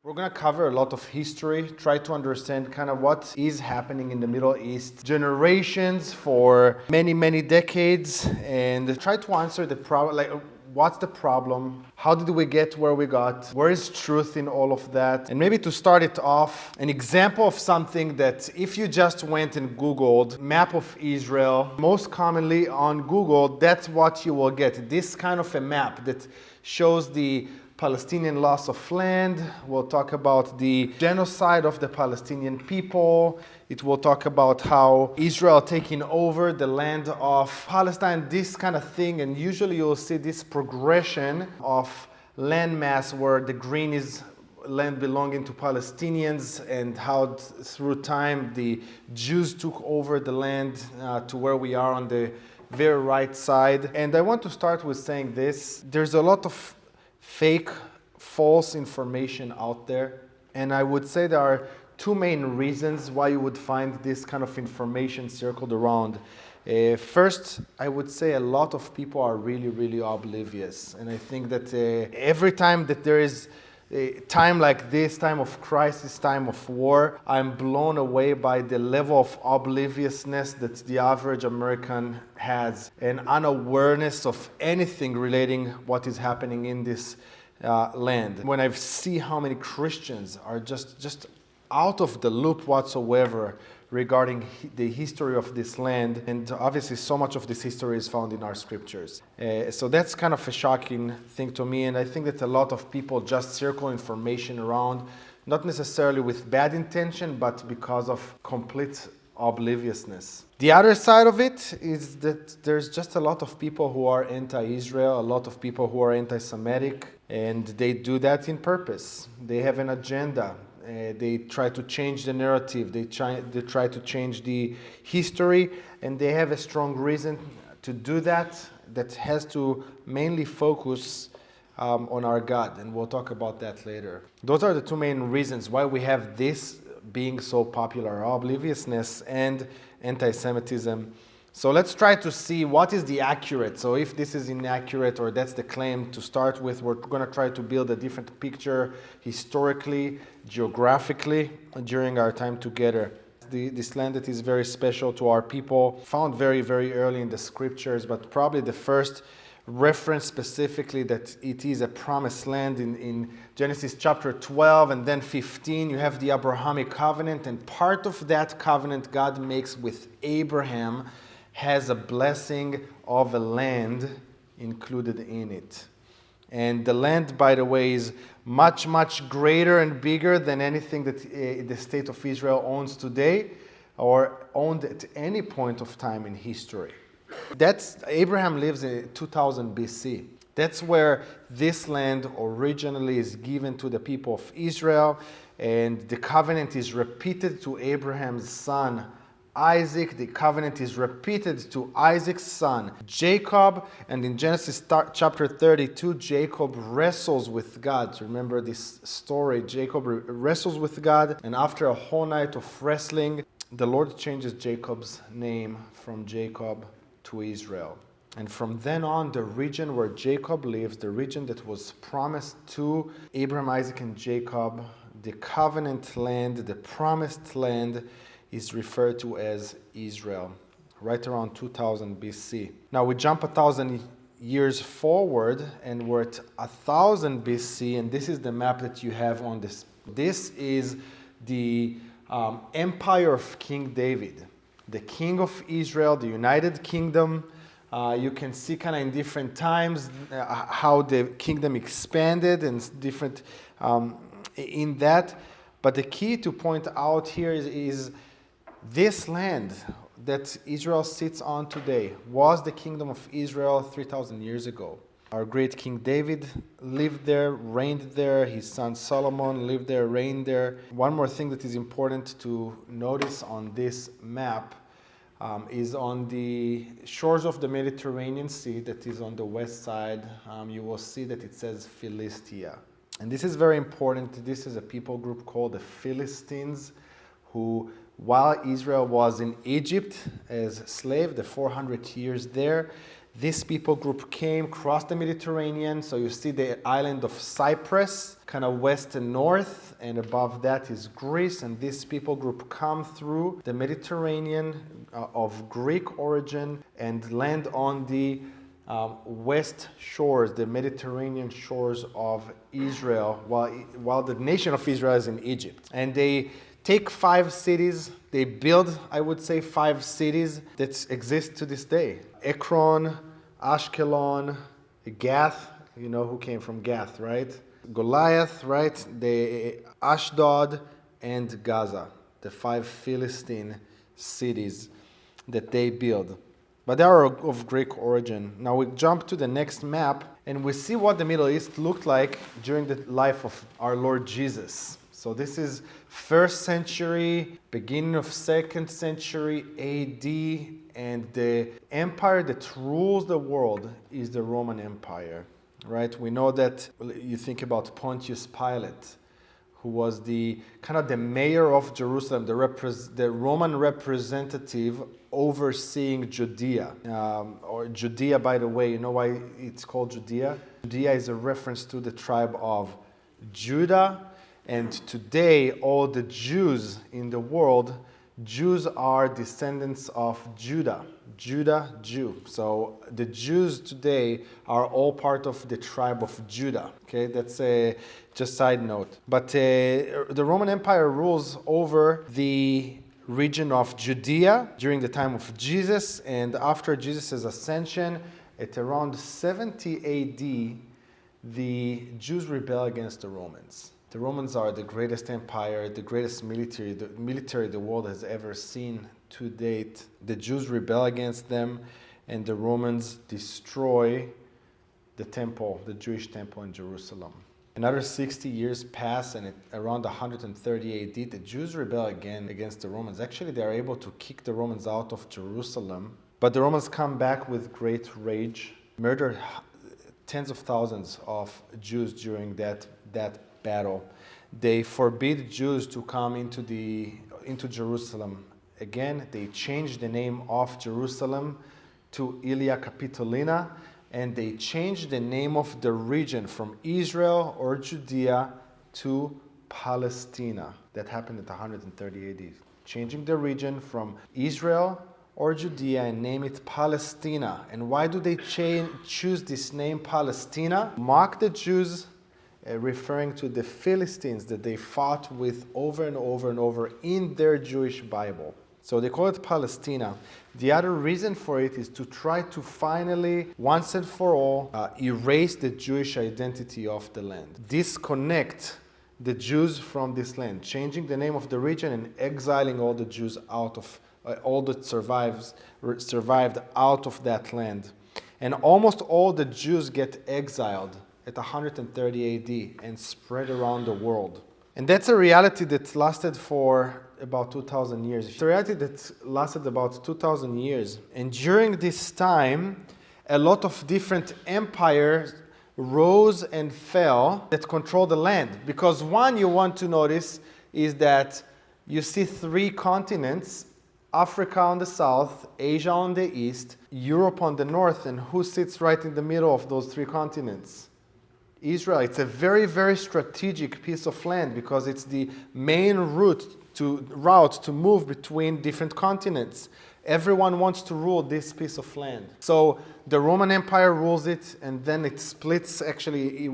We're going to cover a lot of history, try to understand kind of what is happening in the Middle East, generations for many, many decades, and try to answer the problem, like what's the problem? How did we get where we got? Where is truth in all of that? And maybe to start it off, an example of something that if you just went and Googled map of Israel, most commonly on Google, that's what you will get. This kind of a map that shows the Palestinian loss of land. We'll talk about the genocide of the Palestinian people. It will talk about how Israel taking over the land of Palestine, this kind of thing. And usually you'll see this progression of landmass where the green is land belonging to Palestinians and how through time the Jews took over the land to where we are on the very right side. And I want to start with saying this. There's a lot of fake, false information out there. And I would say there are two main reasons why you would find this kind of information circled around. First, I would say a lot of people are really, really oblivious. And I think that every time that there is a time like this, time of crisis, time of war, I'm blown away by the level of obliviousness that the average American has, and unawareness of anything relating what is happening in this land. When I see how many Christians are just out of the loop whatsoever regarding the history of this land, and obviously so much of this history is found in our scriptures. So that's kind of a shocking thing to me, and I think that a lot of people just circle information around, not necessarily with bad intention, but because of complete obliviousness. The other side of it is that there's just a lot of people who are anti-Israel, a lot of people who are anti-Semitic, and they do that in purpose. They have an agenda. They try to change the narrative, they try to change the history, and they have a strong reason to do that has to mainly focus on our God, and we'll talk about that later. Those are the two main reasons why we have this being so popular, obliviousness and anti-Semitism. So let's try to see what is the accurate. So if this is inaccurate or that's the claim to start with, we're going to try to build a different picture historically, geographically, during our time together. This land that is very special to our people, found very, very early in the scriptures, but probably the first reference specifically that it is a promised land in Genesis chapter 12 and then 15, you have the Abrahamic covenant, and part of that covenant God makes with Abraham has a blessing of a land included in it. And the land, by the way, is much, much greater and bigger than anything that the state of Israel owns today or owned at any point of time in history. Abraham lives in 2000 BC. That's where this land originally is given to the people of Israel, and the covenant is repeated to Abraham's son Isaac. The covenant is repeated to Isaac's son Jacob, and in Genesis chapter 32, Jacob wrestles with God. So remember this story, Jacob wrestles with God, and after a whole night of wrestling, the Lord changes Jacob's name from Jacob to Israel. And from then on, the region where Jacob lives, the region that was promised to Abraham, Isaac, and Jacob, the covenant land, the promised land, is referred to as Israel, right around 2000 BC. Now we jump 1,000 years forward, and we're at 1000 BC, and this is the map that you have on this. This is the empire of King David, the king of Israel, the United Kingdom. You can see kind of in different times how the kingdom expanded and different in that. But the key to point out here is this land that Israel sits on today was the kingdom of Israel 3,000 years ago. Our great King David lived there, reigned there. His son Solomon lived there, reigned there. One more thing that is important to notice on this map is on the shores of the Mediterranean Sea, that is on the west side, you will see that it says Philistia. And this is very important. This is a people group called the Philistines, who, while Israel was in Egypt as slave, the 400 years there, This people group came, crossed the Mediterranean. So you see the island of Cyprus, kind of west and north, and above that is Greece. And this people group come through the Mediterranean of Greek origin and land on the west shores, the Mediterranean shores of Israel, while the nation of Israel is in Egypt. And they take 5 cities. They build, I would say, 5 cities that exist to this day. Ekron, Ashkelon, Gath, you know who came from Gath, right? Goliath, right? The Ashdod and Gaza, the 5 Philistine cities that they build. But they are of Greek origin. Now we jump to the next map and we see what the Middle East looked like during the life of our Lord Jesus. So this is 1st century, beginning of 2nd century AD, and the empire that rules the world is the Roman Empire, right? We know that you think about Pontius Pilate, who was the kind of the mayor of Jerusalem, the Roman representative overseeing Judea. Or Judea, by the way, you know why it's called Judea? Judea is a reference to the tribe of Judah. And today, all the Jews in the world, Jews are descendants of Judah. Judah, Jew. So the Jews today are all part of the tribe of Judah. Okay, that's just side note. But the Roman Empire rules over the region of Judea during the time of Jesus, and after Jesus' ascension, at around 70 AD, the Jews rebel against the Romans. The Romans are the greatest empire, the greatest military the world has ever seen to date. The Jews rebel against them, and the Romans destroy the temple, the Jewish temple in Jerusalem. Another 60 years pass, and around 130 AD, the Jews rebel again against the Romans. Actually, they are able to kick the Romans out of Jerusalem, but the Romans come back with great rage, murder tens of thousands of Jews during that battle. They forbid Jews to come into Jerusalem. Again, they changed the name of Jerusalem to Ilia Capitolina, and they changed the name of the region from Israel or Judea to Palestina. That happened at 130 AD. Changing the region from Israel or Judea and name it Palestina. And why do they choose this name Palestina? Mock the Jews, referring to the Philistines that they fought with over and over and over in their Jewish Bible. So they call it Palestina. The other reason for it is to try to finally, once and for all, erase the Jewish identity of the land. Disconnect the Jews from this land, changing the name of the region and exiling all the Jews out of, all that survived out of that land. And almost all the Jews get exiled at 130 AD and spread around the world. And that's a reality that lasted for about 2,000 years. It's a reality that lasted about 2,000 years. And during this time, a lot of different empires rose and fell that control the land. Because one you want to notice is that you see 3 continents, Africa on the south, Asia on the east, Europe on the north, and who sits right in the middle of those 3 continents? Israel. It's a very, very strategic piece of land because it's the main route to move between different continents. Everyone wants to rule this piece of land. So the Roman Empire rules it, and then it splits actually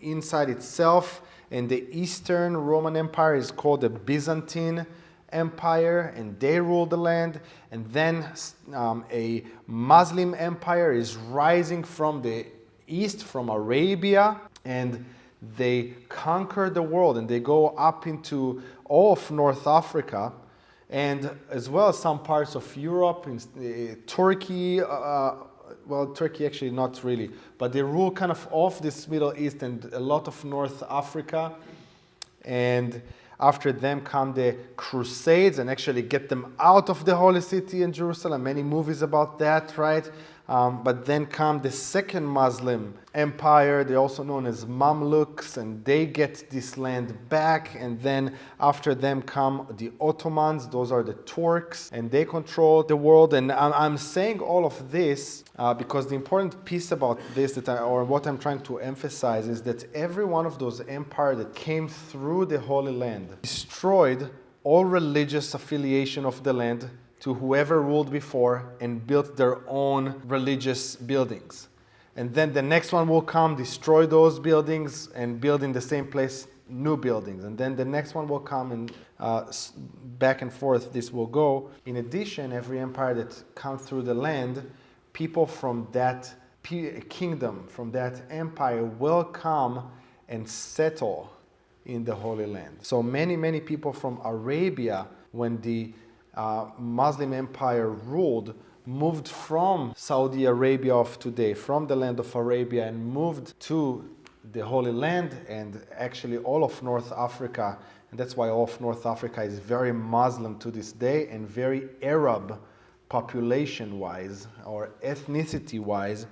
inside itself. And the Eastern Roman Empire is called the Byzantine Empire, and they rule the land. And then a Muslim empire is rising from the east, from Arabia, and they conquer the world, and they go up into all of North Africa, and as well as some parts of Europe, in Turkey, well, Turkey actually not really, but they rule kind of off this Middle East and a lot of North Africa, and after them come the Crusades and actually get them out of the Holy City in Jerusalem. Many movies about that, right? But then come the second Muslim empire, they're also known as Mamluks, and they get this land back. And then after them come the Ottomans, those are the Turks, and they control the world. And I'm saying all of this because the important piece about this, or what I'm trying to emphasize, is that every one of those empires that came through the Holy Land destroyed all religious affiliation of the land to whoever ruled before and built their own religious buildings. And then the next one will come, destroy those buildings, and build in the same place new buildings. And then the next one will come, and back and forth this will go. In addition, every empire that comes through the land, people from that kingdom, from that empire, will come and settle in the Holy Land. So many people from Arabia, when the Muslim Empire ruled, moved from Saudi Arabia of today, from the land of Arabia, and moved to the Holy Land, and actually all of North Africa. And that's why all of North Africa is very Muslim to this day, and very Arab population-wise or ethnicity-wise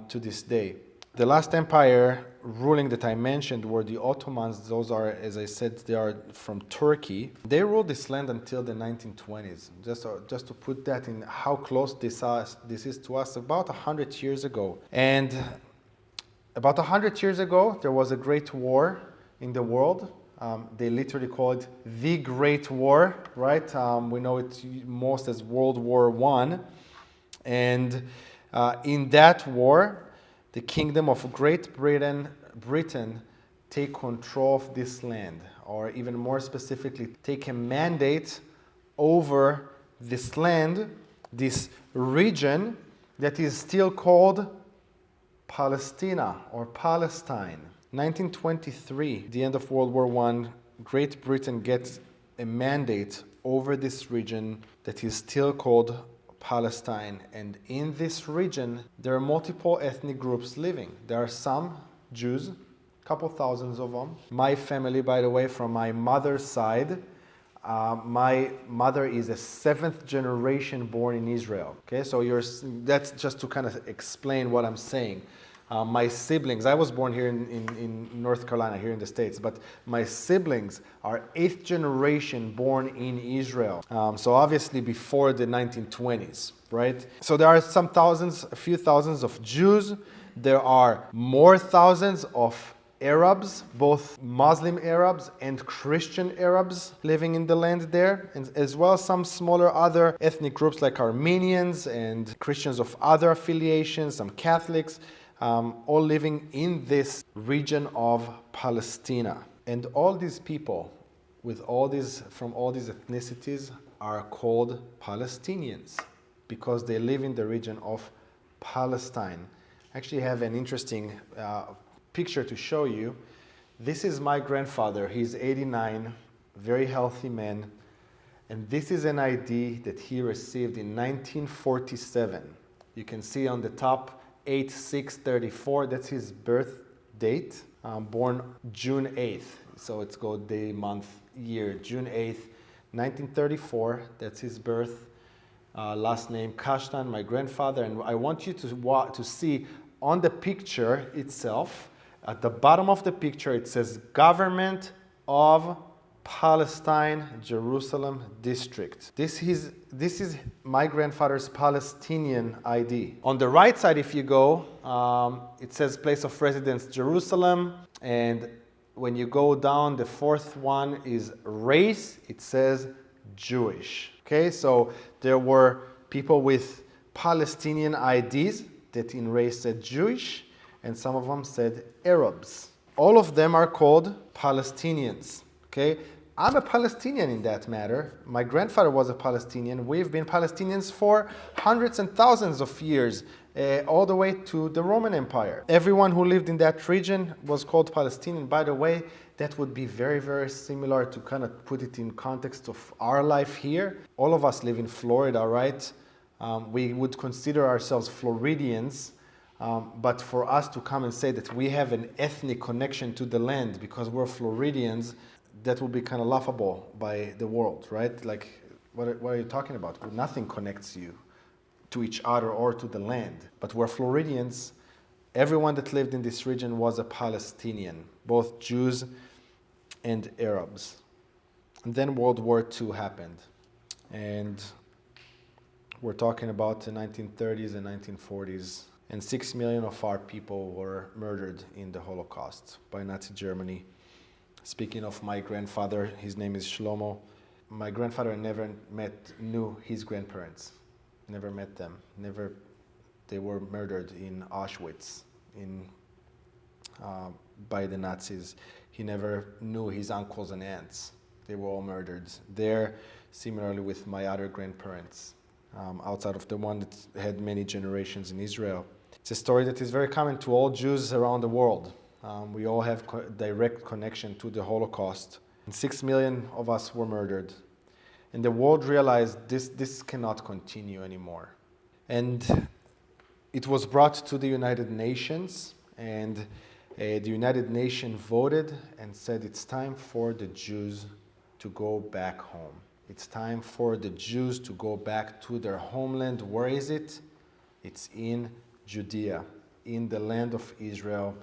to this day. The last empire ruling that I mentioned were the Ottomans. Those are, as I said, they are from Turkey. They ruled this land until the 1920s. Just to put that in how close this is to us, about 100 years ago. And about 100 years ago, there was a great war in the world. They literally call it the Great War, right? We know it most as World War I. And in that war, the kingdom of Great Britain take control of this land, or even more specifically, take a mandate over this land, this region that is still called Palestina or Palestine. 1923, the end of World War I, Great Britain gets a mandate over this region that is still called Palestine. And in this region, there are multiple ethnic groups living. There are some Jews, a couple thousands of them. My family, by the way, from my mother's side, my mother is a 7th generation born in Israel. Okay, so that's just to kind of explain what I'm saying. My siblings, I was born here in North Carolina, here in the States, but my siblings are 8th generation born in Israel. So obviously before the 1920s, right? So there are a few thousands of Jews. There are more thousands of Arabs, both Muslim Arabs and Christian Arabs living in the land there, and as well as some smaller other ethnic groups like Armenians and Christians of other affiliations, some Catholics, all living in this region of Palestina. And all these people from all these ethnicities are called Palestinians because they live in the region of Palestine. I actually have an interesting picture to show you. This is my grandfather. He's 89, very healthy man. And this is an ID that he received in 1947. You can see on the top 8/6/34, that's his birth date, born June 8th. So it's called day, month, year, June 8th, 1934, that's his birth. Last name Kashtan, my grandfather. And I want you to see on the picture itself, at the bottom of the picture, it says Government of Palestine, Jerusalem District. This is my grandfather's Palestinian ID. On the right side, if you go, it says place of residence, Jerusalem. And when you go down, the fourth one is race. It says Jewish. Okay, so there were people with Palestinian IDs that in race said Jewish, and some of them said Arabs. All of them are called Palestinians. Okay, I'm a Palestinian in that matter. My grandfather was a Palestinian. We've been Palestinians for hundreds and thousands of years, all the way to the Roman Empire. Everyone who lived in that region was called Palestinian. By the way, that would be very, very similar to kind of put it in context of our life here. All of us live in Florida, right? We would consider ourselves Floridians. But for us to come and say that we have an ethnic connection to the land because we're Floridians, that will be kind of laughable by the world, right? Like, what are you talking about? Nothing connects you to each other or to the land. But we're Floridians. Everyone that lived in this region was a Palestinian, both Jews and Arabs. And then World War II happened. And we're talking about the 1930s and 1940s. And 6 million of our people were murdered in the Holocaust by Nazi Germany. Speaking of my grandfather, his name is Shlomo. My grandfather never knew his grandparents. Never met them. They were murdered in Auschwitz by the Nazis. He never knew his uncles and aunts. They were all murdered there, similarly with my other grandparents, outside of the one that had many generations in Israel. It's a story that is very common to all Jews around the world. We all have direct connection to the Holocaust. And 6 million of us were murdered. And the world realized this cannot continue anymore. And it was brought to the United Nations, and the United Nations voted and said it's time for the Jews to go back home. It's time for the Jews to go back to their homeland. Where is it? It's in Judea, in the land of Israel,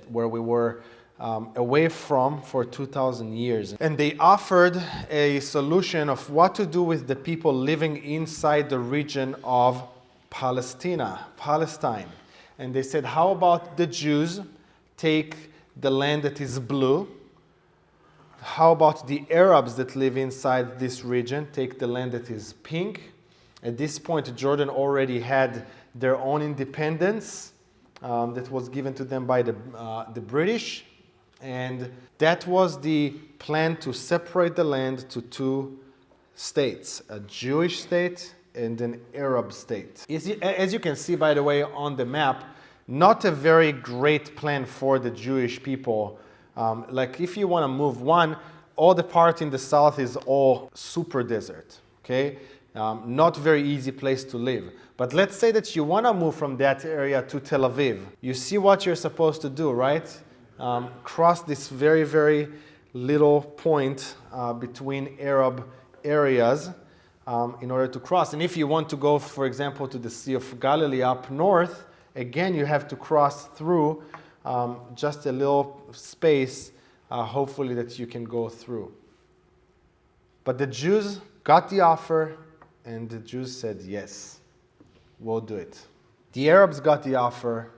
where we were away from for 2,000 years. And they offered a solution of what to do with the people living inside the region of Palestine. And they said, how about the Jews take the land that is blue? How about the Arabs that live inside this region take the land that is pink? At this point, Jordan already had their own independence that was given to them by the British. And that was the plan to separate the land to two states, a Jewish state and an Arab state. As you can see, by the way, on the map, not a very great plan for the Jewish people. Like if you want to move all the part in the south is all super desert, okay? Not very easy place to live. But let's say that you want to move from that area to Tel Aviv. You see what you're supposed to do, right? Cross this very, very little point between Arab areas in order to cross. And if you want to go, for example, to the Sea of Galilee up north, again, you have to cross through just a little space, hopefully that you can go through. But the Jews got the offer, and the Jews said, yes, we'll do it. The Arabs got the offer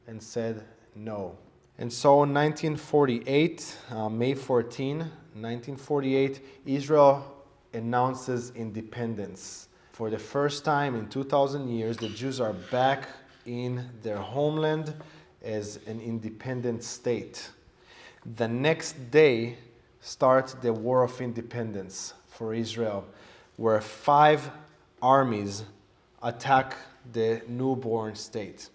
and said, no. And so in 1948, May 14, 1948, Israel announces independence. For the first time in 2,000 years, the Jews are back in their homeland as an independent state. The next day starts the War of Independence for Israel, where 5 armies attack the newborn state.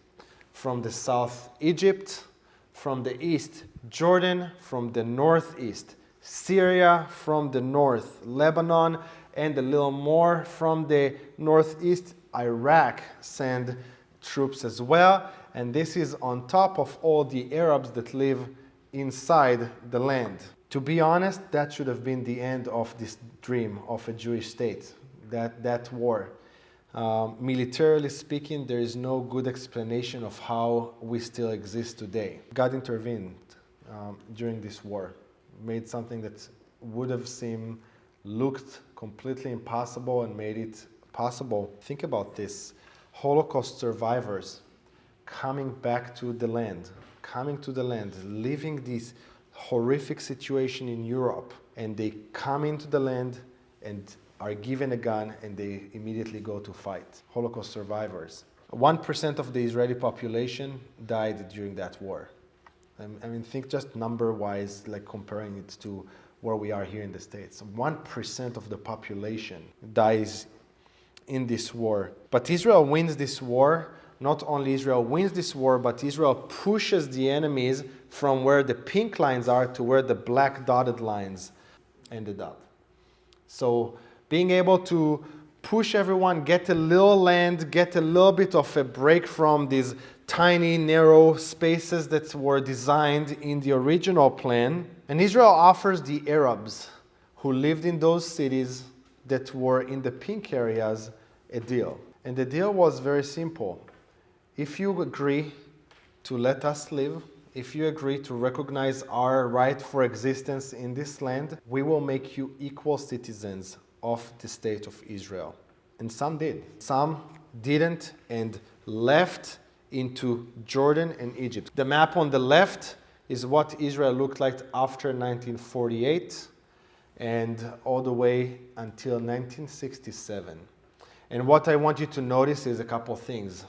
From the south, Egypt; from the east, Jordan; from the northeast, Syria; from the north, Lebanon; and a little more from the northeast, Iraq send troops as well. And this is on top of all the Arabs that live inside the land. To be honest, that should have been the end of this dream of a Jewish state, that war. Militarily speaking, there is no good explanation of how we still exist today. God intervened during this war, made something that would have looked completely impossible and made it possible. Think about this. Holocaust survivors coming back to the land, living this horrific situation in Europe, and they come into the land and are given a gun and they immediately go to fight. Holocaust survivors. 1% of the Israeli population died during that war. I mean, think just number-wise, like comparing it to where we are here in the States. 1% of the population dies in this war. But Israel wins this war. Not only Israel wins this war, but Israel pushes the enemies from where the pink lines are to where the black dotted lines ended up. So being able to push everyone, get a little land, get a little bit of a break from these tiny, narrow spaces that were designed in the original plan. And Israel offers the Arabs who lived in those cities that were in the pink areas a deal. And the deal was very simple. If you agree to let us live, if you agree to recognize our right for existence in this land, we will make you equal citizens of the state of Israel. And some did. Some didn't and left into Jordan and Egypt. The map on the left is what Israel looked like after 1948 and all the way until 1967. And what I want you to notice is a couple things.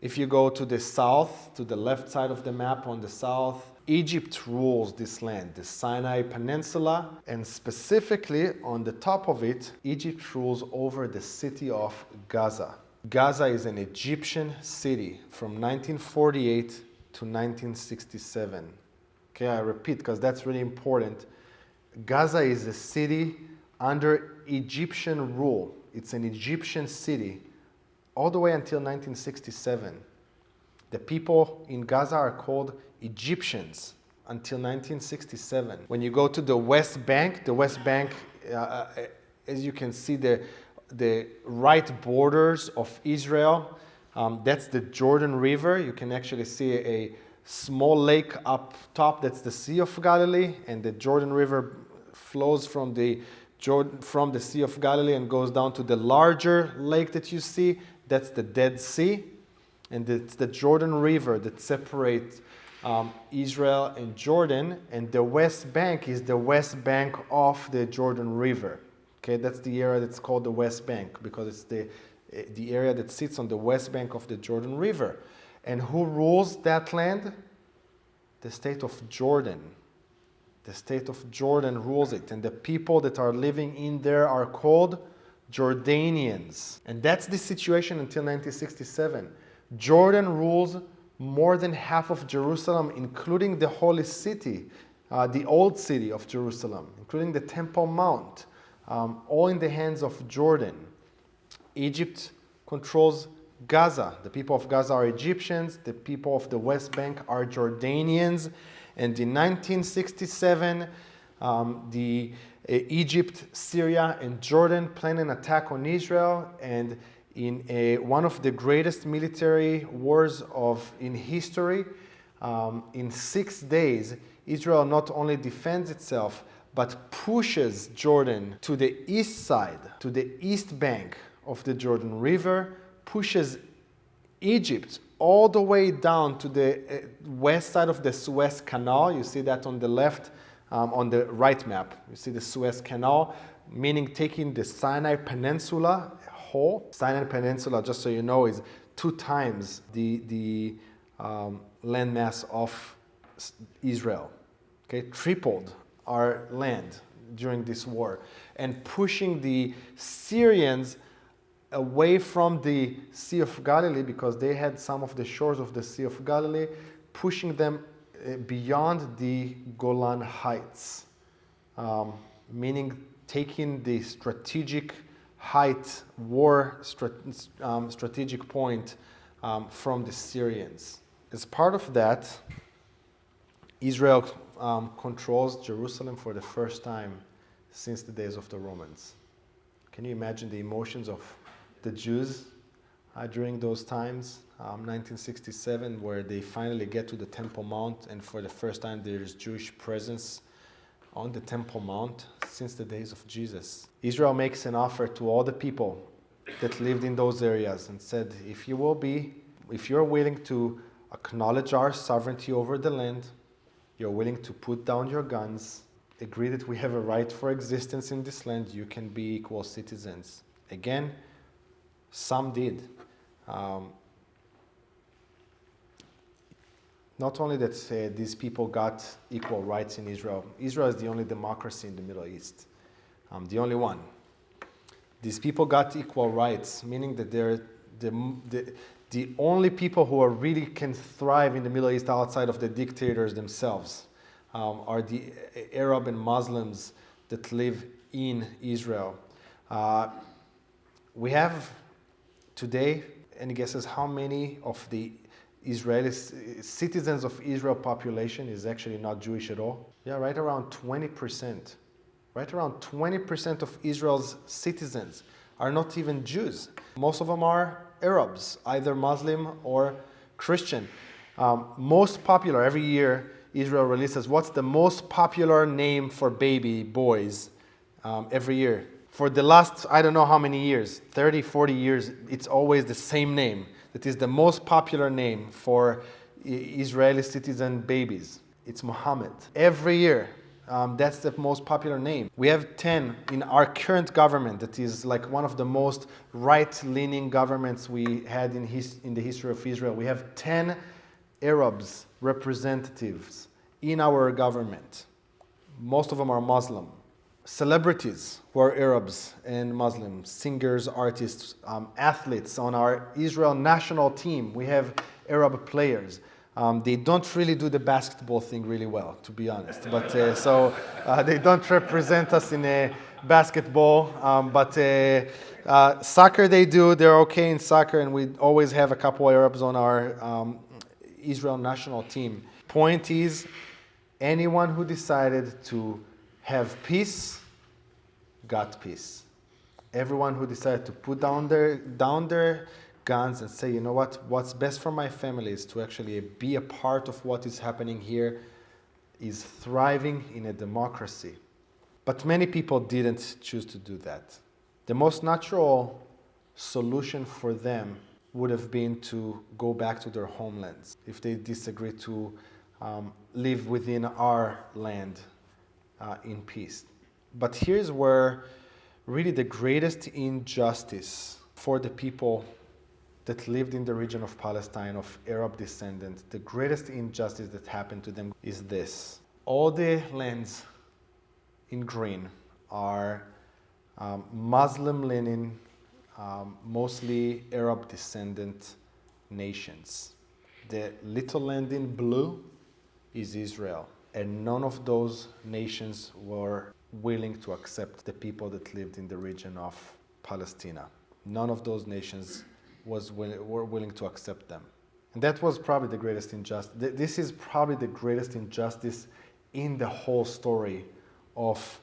If you go to the south, to the left side of the map on the south, Egypt rules this land, the Sinai Peninsula, and specifically on the top of it, Egypt rules over the city of Gaza. Gaza is an Egyptian city from 1948 to 1967. Okay, I repeat because that's really important. Gaza is a city under Egyptian rule. It's an Egyptian city all the way until 1967. The people in Gaza are called Egyptians until 1967. When you go to the West Bank, as you can see, the right borders of Israel, that's the Jordan River. You can actually see a small lake up top, that's the Sea of Galilee, and the Jordan River flows from the Sea of Galilee and goes down to the larger lake that you see. That's the Dead Sea, and it's the Jordan River that separates Israel and Jordan, and the West Bank is the west bank of the Jordan River. Okay, that's the area that's called the West Bank because it's the area that sits on the west bank of the Jordan River. And who rules that land? The state of Jordan. The state of Jordan rules it, and the people that are living in there are called Jordanians. And that's the situation until 1967. Jordan rules more than half of Jerusalem, including the holy city, the old city of Jerusalem, including the Temple Mount, all in the hands of Jordan. Egypt controls Gaza. The people of Gaza are Egyptians. The people of the West Bank are Jordanians. And in 1967, Egypt, Syria, and Jordan planned an attack on Israel, and in one of the greatest military wars in history, in 6 days, Israel not only defends itself, but pushes Jordan to the east side, to the east bank of the Jordan River, pushes Egypt all the way down to the west side of the Suez Canal. You see that on the left. On the right map, you see the Suez Canal, meaning taking the Sinai Peninsula whole. Sinai Peninsula, just so you know, is 2 times the landmass of Israel. Okay, tripled our land during this war, and pushing the Syrians away from the Sea of Galilee because they had some of the shores of the Sea of Galilee, pushing them beyond the Golan Heights, meaning taking the strategic height, strategic point from the Syrians. As part of that, Israel controls Jerusalem for the first time since the days of the Romans. Can you imagine the emotions of the Jews during those times? 1967, where they finally get to the Temple Mount, and for the first time there is Jewish presence on the Temple Mount since the days of Jesus. Israel makes an offer to all the people that lived in those areas and said, if you're willing to acknowledge our sovereignty over the land, you're willing to put down your guns, agree that we have a right for existence in this land, you can be equal citizens. Again, some did. Not only that these people got equal rights in Israel. Israel is the only democracy in the Middle East. The only one. These people got equal rights, meaning that they're the only people who are really can thrive in the Middle East outside of the dictators themselves are the Arab and Muslims that live in Israel. We have today, any guesses how many of the Israeli citizens of Israel population is actually not Jewish at all? Yeah, right around 20%. Right around 20% of Israel's citizens are not even Jews. Most of them are Arabs, either Muslim or Christian. Most popular, every year Israel releases what's the most popular name for baby boys every year. For the last, I don't know how many years, 30, 40 years, it's always the same name. That is the most popular name for Israeli citizen babies. It's Muhammad. Every year, that's the most popular name. We have 10 in our current government that is like one of the most right-leaning governments we had in the history of Israel. We have 10 Arabs representatives in our government. Most of them are Muslim. Celebrities who are Arabs and Muslims, singers, artists, athletes. On our Israel national team, we have Arab players. They don't really do the basketball thing really well, to be honest. But they don't represent us in basketball. But soccer they do. They're okay in soccer, and we always have a couple Arabs on our Israel national team. Point is, anyone who decided to have peace got peace. Everyone who decided to put down their guns and say, you know what, what's best for my family is to actually be a part of what is happening here, is thriving in a democracy. But many people didn't choose to do that. The most natural solution for them would have been to go back to their homelands if they disagree to live within our land in peace. But here's where really the greatest injustice for the people that lived in the region of Palestine, of Arab descendants, the greatest injustice that happened to them is this. All the lands in green are Muslim-leaning, mostly Arab descendant nations. The little land in blue is Israel. And none of those nations were willing to accept the people that lived in the region of Palestine. None of those nations were willing to accept them. And that was probably the greatest injustice. This is probably the greatest injustice in the whole story of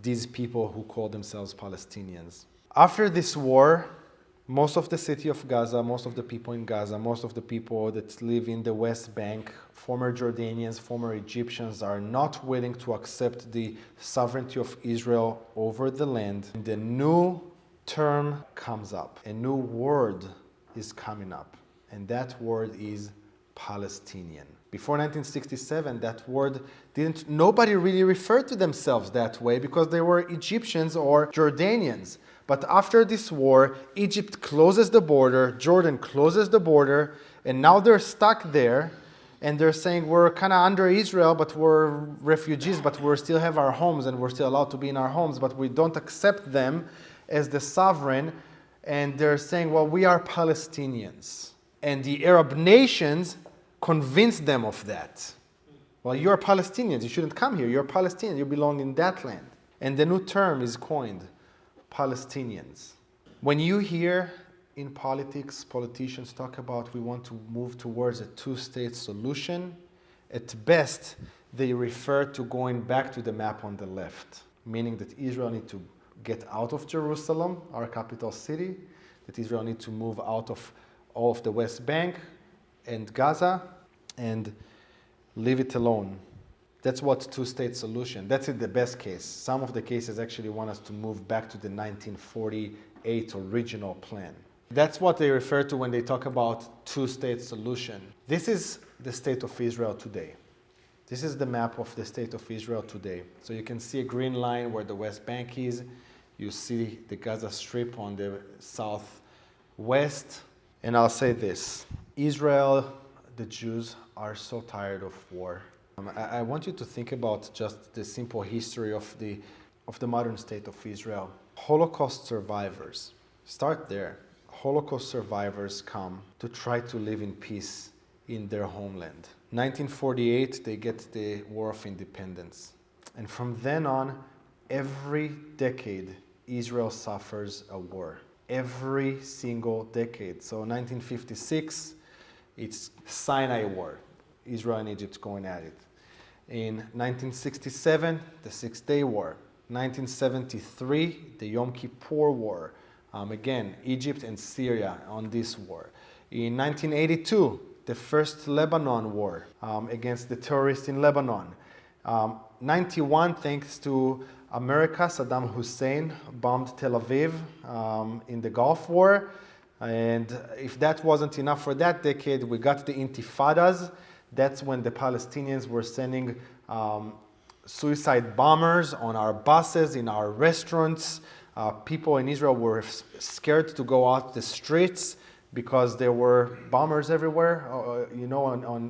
these people who call themselves Palestinians. After this war, most of the city of Gaza, most of the people in Gaza, most of the people that live in the West Bank, former Jordanians, former Egyptians, are not willing to accept the sovereignty of Israel over the land. And the new term comes up. A new word is coming up. And that word is Palestinian. Before 1967, that word nobody really referred to themselves that way because they were Egyptians or Jordanians. But after this war, Egypt closes the border, Jordan closes the border, and now they're stuck there, and they're saying we're kind of under Israel, but we're refugees, but we still have our homes, and we're still allowed to be in our homes, but we don't accept them as the sovereign, and they're saying, well, we are Palestinians. And the Arab nations convinced them of that. Well, you're Palestinians, you shouldn't come here, you're Palestinian, you belong in that land. And the new term is coined, Palestinians. When you hear in politics, politicians talk about we want to move towards a two-state solution, at best, they refer to going back to the map on the left, meaning that Israel needs to get out of Jerusalem, our capital city, that Israel needs to move out of all of the West Bank and Gaza and leave it alone. That's what two-state solution. That's in the best case. Some of the cases actually want us to move back to the 1948 original plan. That's what they refer to when they talk about two-state solution. This is the state of Israel today. This is the map of the state of Israel today. So you can see a green line where the West Bank is. You see the Gaza Strip on the southwest. And I'll say this. Israel, the Jews, are so tired of war. I want you to think about just the simple history of the modern state of Israel. Holocaust survivors, start there. Holocaust survivors come to try to live in peace in their homeland. 1948, they get the War of Independence. And from then on, every decade, Israel suffers a war. Every single decade. So 1956, it's Sinai War. Israel and Egypt going at it. In 1967, the Six-Day War. 1973, the Yom Kippur War. Again, Egypt and Syria on this war. In 1982, the first Lebanon war against the terrorists in Lebanon. 91, thanks to America, Saddam Hussein bombed Tel Aviv in the Gulf War. And if that wasn't enough for that decade, we got the Intifadas. That's when the Palestinians were sending suicide bombers on our buses, in our restaurants. People in Israel were scared to go out the streets because there were bombers everywhere,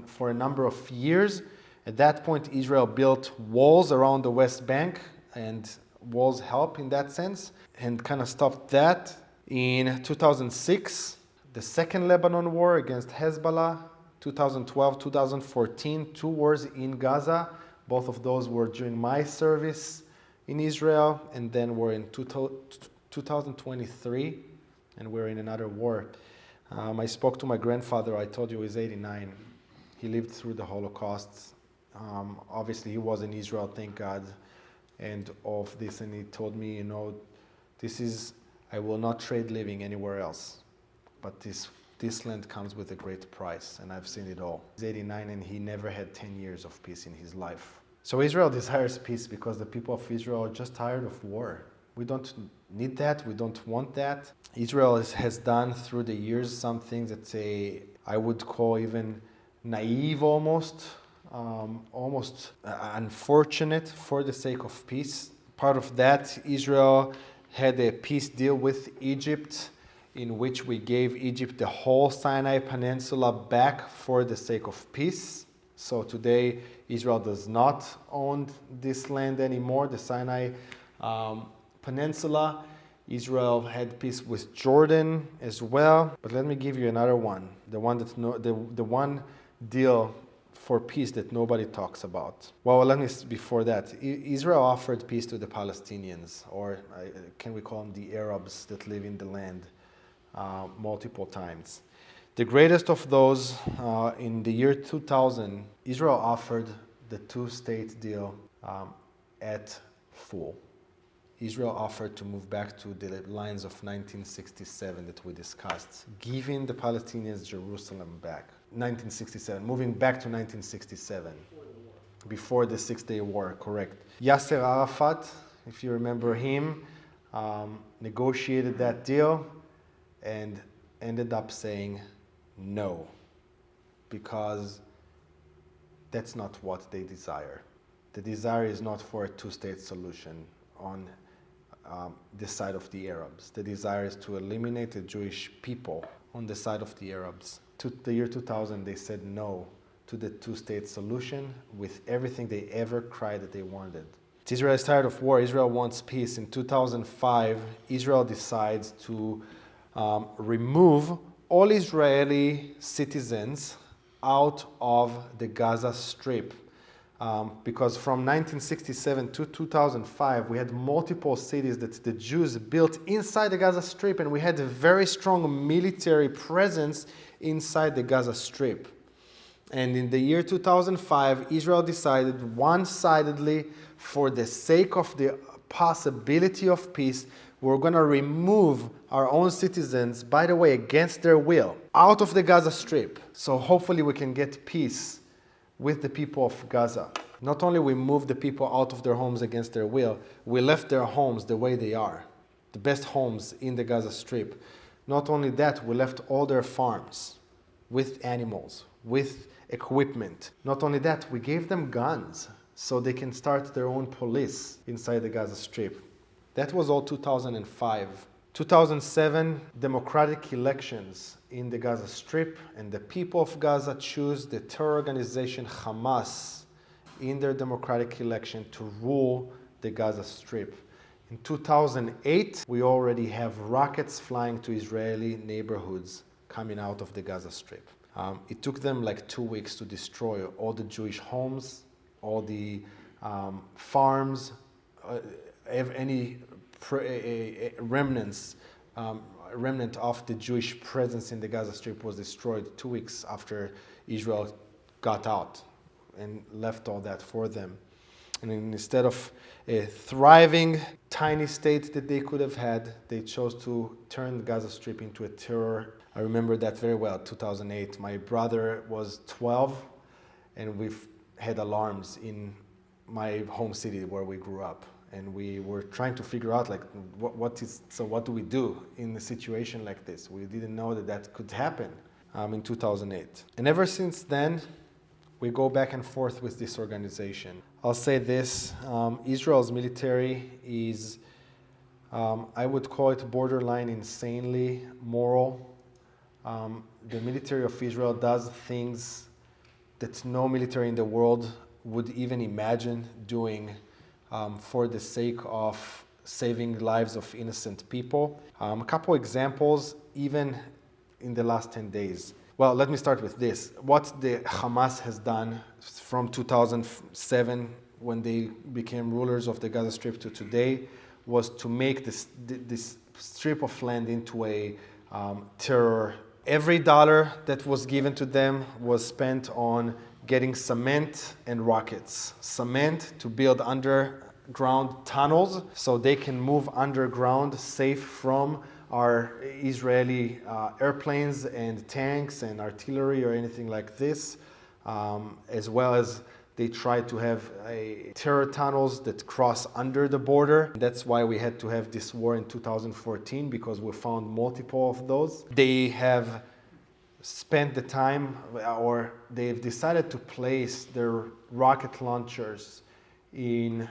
for a number of years. At that point, Israel built walls around the West Bank, and walls help in that sense, and kind of stopped that. In 2006, the second Lebanon war against Hezbollah, 2012, 2014, 2 wars in Gaza. Both of those were during my service in Israel, and then we're in 2023, and we're in another war. I spoke to my grandfather. I told you he's 89. He lived through the Holocaust. Obviously, he was in Israel, thank God, and all of this. And he told me, I will not trade living anywhere else. But this land comes with a great price, and I've seen it all. He's 89, and he never had 10 years of peace in his life. So Israel desires peace because the people of Israel are just tired of war. We don't need that. We don't want that. Israel has done through the years some things that I would call even naive almost unfortunate for the sake of peace. Part of that, Israel had a peace deal with Egypt in which we gave Egypt the whole Sinai Peninsula back for the sake of peace. So today, Israel does not own this land anymore, the Sinai Peninsula. Israel had peace with Jordan as well. But let me give you another one, the one deal for peace that nobody talks about. Well, before that, Israel offered peace to the Palestinians, or can we call them the Arabs that live in the land, multiple times. The greatest of those, in the year 2000, Israel offered the 2-state deal at full. Israel offered to move back to the lines of 1967 that we discussed, giving the Palestinians Jerusalem back. 1967, moving back to 1967, before the 6-Day War, correct. Yasser Arafat, if you remember him, negotiated that deal and ended up saying no, because that's not what they desire. The desire is not for a 2-state solution on the side of the Arabs. The desire is to eliminate the Jewish people on the side of the Arabs. To the year 2000, they said no to the 2-state solution with everything they ever cried that they wanted. Israel is tired of war. Israel wants peace. In 2005, Israel decides to remove all Israeli citizens out of the Gaza Strip. Because from 1967 to 2005, we had multiple cities that the Jews built inside the Gaza Strip, and we had a very strong military presence inside the Gaza Strip. And in the year 2005, Israel decided one-sidedly, for the sake of the possibility of peace, we're going to remove our own citizens, by the way, against their will, out of the Gaza Strip. So hopefully we can get peace with the people of Gaza. Not only we moved the people out of their homes against their will, we left their homes the way they are, the best homes in the Gaza Strip. Not only that, we left all their farms with animals, with equipment. Not only that, we gave them guns so they can start their own police inside the Gaza Strip. That was all 2005. 2007, democratic elections in the Gaza Strip, and the people of Gaza choose the terror organization Hamas in their democratic election to rule the Gaza Strip. In 2008, we already have rockets flying to Israeli neighborhoods coming out of the Gaza Strip. It took them like 2 weeks to destroy all the Jewish homes, all the farms, any remnant of the Jewish presence in the Gaza Strip was destroyed 2 weeks after Israel got out and left all that for them. And instead of a thriving, tiny state that they could have had, they chose to turn the Gaza Strip into a terror. I remember that very well, 2008. My brother was 12, and we've had alarms in my home city where we grew up. And we were trying to figure out, like, what do we do in a situation like this? We didn't know that could happen in 2008. And ever since then, we go back and forth with this organization. I'll say this, Israel's military is, I would call it borderline insanely moral. The military of Israel does things that no military in the world would even imagine doing for the sake of saving lives of innocent people. A couple examples, even in the last 10 days. Well, let me start with this. What the Hamas has done from 2007, when they became rulers of the Gaza Strip, to today, was to make this strip of land into a terror. Every dollar that was given to them was spent on getting cement and rockets. Cement to build underground tunnels so they can move underground safe from our Israeli airplanes and tanks and artillery or anything like this, as well as they try to have terror tunnels that cross under the border. That's why we had to have this war in 2014, because we found multiple of those. They have spent the time, or they've decided to place their rocket launchers in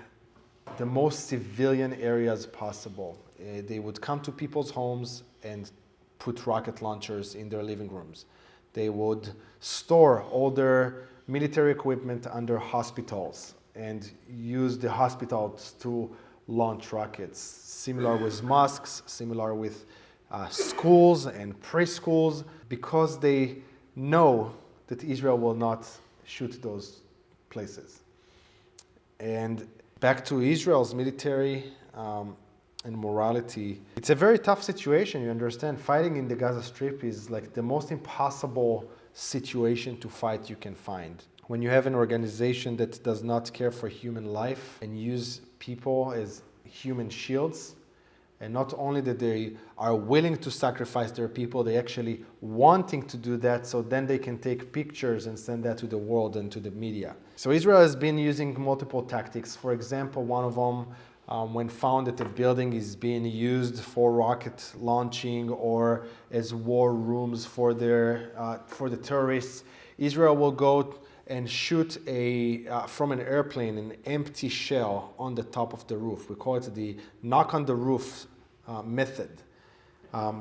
the most civilian areas possible. They would come to people's homes and put rocket launchers in their living rooms. They would store all their military equipment under hospitals and use the hospitals to launch rockets. Similar with mosques, similar with schools and preschools, because they know that Israel will not shoot those places. And back to Israel's military and morality. It's a very tough situation, you understand. Fighting in the Gaza Strip is like the most impossible situation to fight you can find. When you have an organization that does not care for human life and use people as human shields, and not only that they are willing to sacrifice their people, they actually wanting to do that, so then they can take pictures and send that to the world and to the media. So Israel has been using multiple tactics. For example, one of them, when found that a building is being used for rocket launching or as war rooms for the terrorists, Israel will go and shoot from an airplane an empty shell on the top of the roof. We call it the knock on the roof method,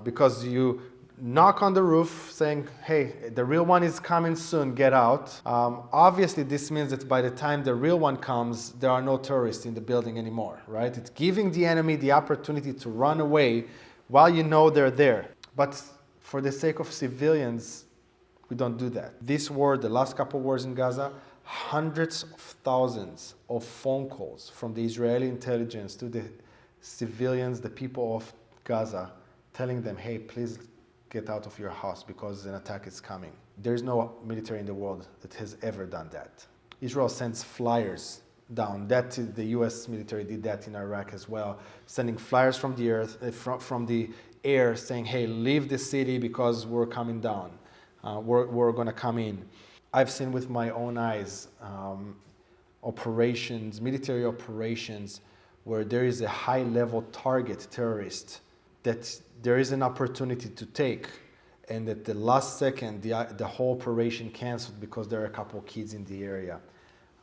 because you knock on the roof saying, hey, the real one is coming soon, get out. Obviously, this means that by the time the real one comes, there are no terrorists in the building anymore, right? It's giving the enemy the opportunity to run away while you know they're there. But for the sake of civilians, we don't do that. This war, the last couple of wars in Gaza, hundreds of thousands of phone calls from the Israeli intelligence to the civilians, the people of Gaza, telling them, hey, please get out of your house because an attack is coming. There's no military in the world that has ever done that. Israel sends flyers down. The US military did that in Iraq as well, sending flyers from the earth, from the air, saying, hey, leave the city because we're coming down. We're going to come in. I've seen with my own eyes operations, military operations, where there is a high-level target terrorist that there is an opportunity to take, and at the last second, the whole operation canceled because there are a couple of kids in the area.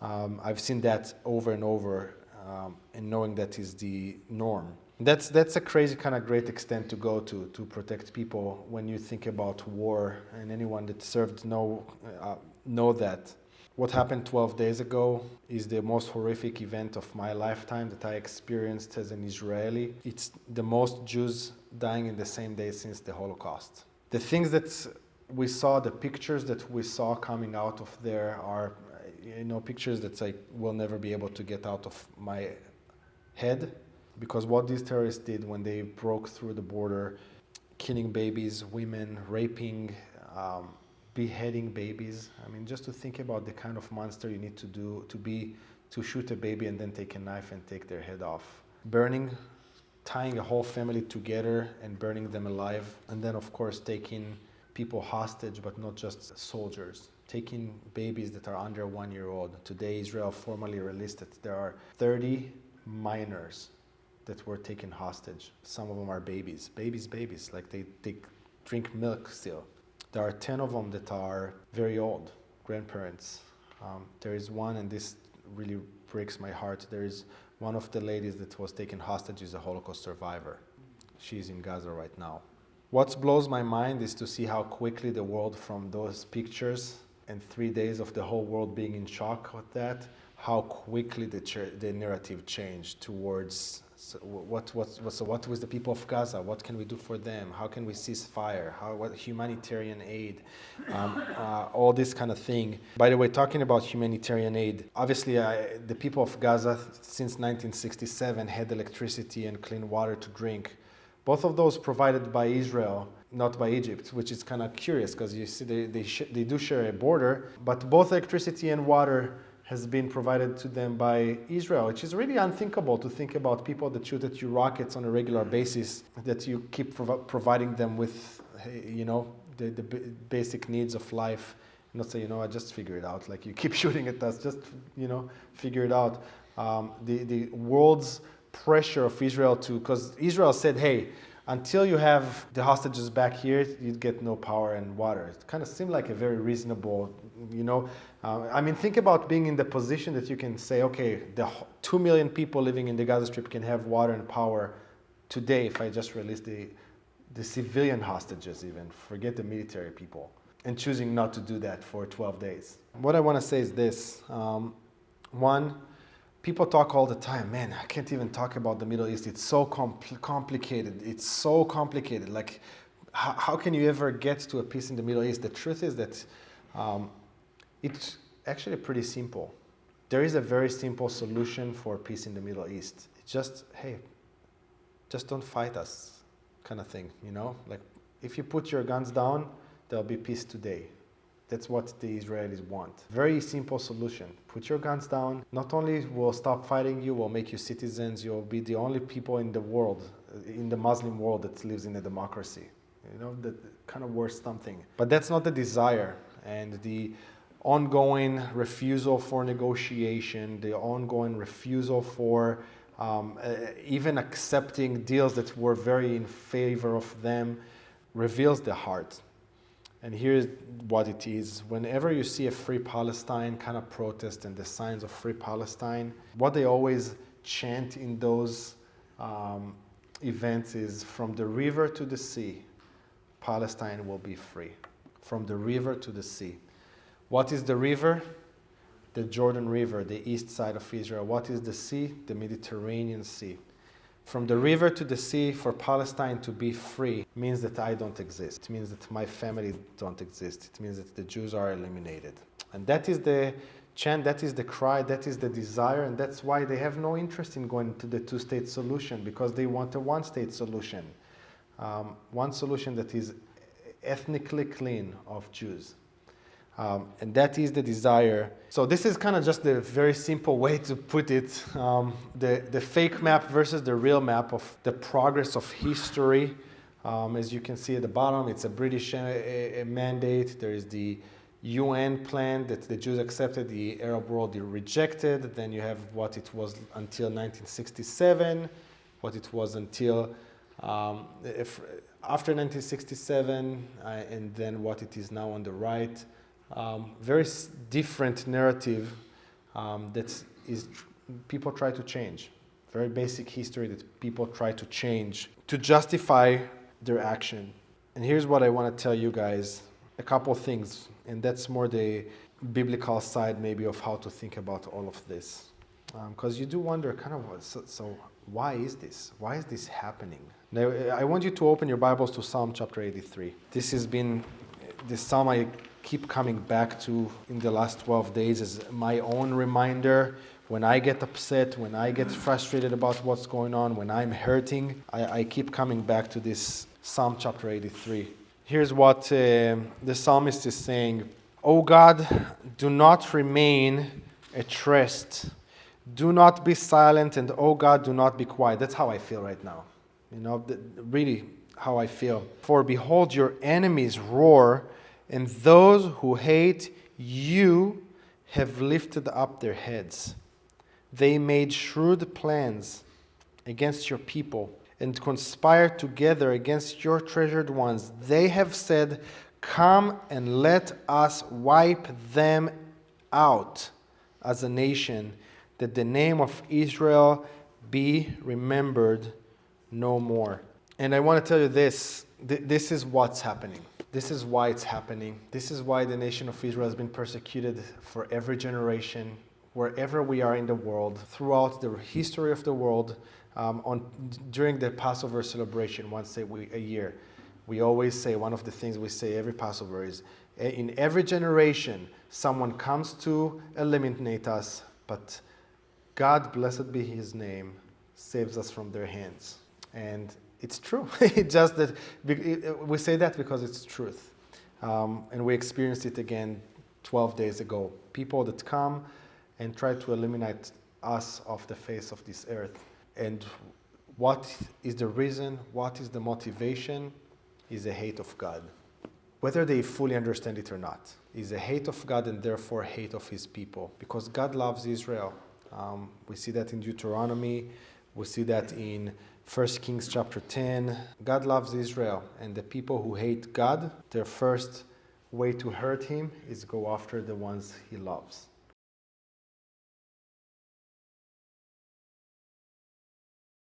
I've seen that over and over, and knowing that is the norm. That's a crazy kind of great extent to go to protect people when you think about war, and anyone that served know that. What happened 12 days ago is the most horrific event of my lifetime that I experienced as an Israeli. It's the most Jews dying in the same day since the Holocaust. The things that we saw, the pictures that we saw coming out of there are, pictures that I will never be able to get out of my head. Because what these terrorists did when they broke through the border, killing babies, women, raping, beheading babies. I mean, just to think about the kind of monster you need to be to shoot a baby and then take a knife and take their head off. Burning, tying a whole family together and burning them alive. And then, of course, taking people hostage, but not just soldiers. Taking babies that are under 1 year old. Today, Israel formally released that there are 30 minors that were taken hostage. Some of them are babies. Babies. Like they drink milk still. There are 10 of them that are very old, grandparents. There is one, and this really breaks my heart. There is one of the ladies that was taken hostage is a Holocaust survivor. She's in Gaza right now. What blows my mind is to see how quickly the world, from those pictures and 3 days of the whole world being in shock with that, how quickly the narrative changed towards what with the people of Gaza? What can we do for them? How can we cease fire? What humanitarian aid? All this kind of thing. By the way, talking about humanitarian aid, obviously the people of Gaza since 1967 had electricity and clean water to drink. Both of those provided by Israel, not by Egypt, which is kind of curious because you see they do share a border, but both electricity and water has been provided to them by Israel, which is really unthinkable to think about people that shoot at you rockets on a regular basis, that you keep providing them with, the basic needs of life. Not say, I just figure it out. Like you keep shooting at us, just, figure it out. The world's pressure of Israel because Israel said, hey, until you have the hostages back here, you'd get no power and water. It kind of seemed like a very reasonable, think about being in the position that you can say, okay, the 2 million people living in the Gaza Strip can have water and power today if I just release the civilian hostages even, forget the military people, and choosing not to do that for 12 days. What I want to say is this. One, people talk all the time, man, I can't even talk about the Middle East. It's so complicated. It's so complicated. Like, how can you ever get to a peace in the Middle East? The truth is that it's actually pretty simple. There is a very simple solution for peace in the Middle East. It's just, hey, just don't fight us kind of thing, Like, if you put your guns down, there'll be peace today. That's what the Israelis want. Very simple solution. Put your guns down. Not only will stop fighting you, will make you citizens. You'll be the only people in the world, in the Muslim world, that lives in a democracy. That kind of worth something. But that's not the desire. And the ongoing refusal for negotiation, the ongoing refusal for even accepting deals that were very in favor of them, reveals the heart. And here's what it is. Whenever you see a Free Palestine kind of protest and the signs of Free Palestine, what they always chant in those events is, from the river to the sea, Palestine will be free. From the river to the sea. What is the river? The Jordan River, the east side of Israel. What is the sea? The Mediterranean Sea. From the river to the sea, for Palestine to be free means that I don't exist. It means that my family don't exist. It means that the Jews are eliminated. And that is the chant, that is the cry, that is the desire, and that's why they have no interest in going to the two-state solution, because they want a one-state solution. One solution that is ethnically clean of Jews. And that is the desire. So this is kind of just the very simple way to put it. The fake map versus the real map of the progress of history. As you can see at the bottom, it's a British mandate. There is the UN plan that the Jews accepted, the Arab world rejected. Then you have what it was until 1967, what it was until after 1967, and then what it is now on the right. Very different narrative that is people try to change. Very basic history that people try to change to justify their action. And here's what I want to tell you guys, a couple of things, and that's more the biblical side maybe of how to think about all of this. Because you do wonder kind of, so why is this? Why is this happening? Now, I want you to open your Bibles to Psalm chapter 83. This has been the psalm I keep coming back to in the last 12 days as my own reminder. When I get upset, when I get frustrated about what's going on, when I'm hurting, I keep coming back to this Psalm chapter 83. Here's what the psalmist is saying. O God, do not remain at rest Do not be silent, and oh God, do not be quiet. That's how I feel right now. Really how I feel. For behold, your enemies roar, and those who hate you have lifted up their heads. They made shrewd plans against your people and conspired together against your treasured ones. They have said, come and let us wipe them out as a nation, that the name of Israel be remembered no more. And I want to tell you this, this is what's happening. This is why it's happening. This is why the nation of Israel has been persecuted for every generation, wherever we are in the world, throughout the history of the world. During the Passover celebration, once a year, we always say, one of the things we say every Passover is, in every generation, someone comes to eliminate us, but God, blessed be his name, saves us from their hands. And it's true. It's just that we say that because it's truth. And we experienced it again 12 days ago. People that come and try to eliminate us off the face of this earth. And what is the reason? What is the motivation? Is a hate of God. Whether they fully understand it or not, is a hate of God and therefore hate of his people. Because God loves Israel. We see that in Deuteronomy. We see that in 1 Kings chapter 10. God loves Israel, and the people who hate God, their first way to hurt him is go after the ones he loves.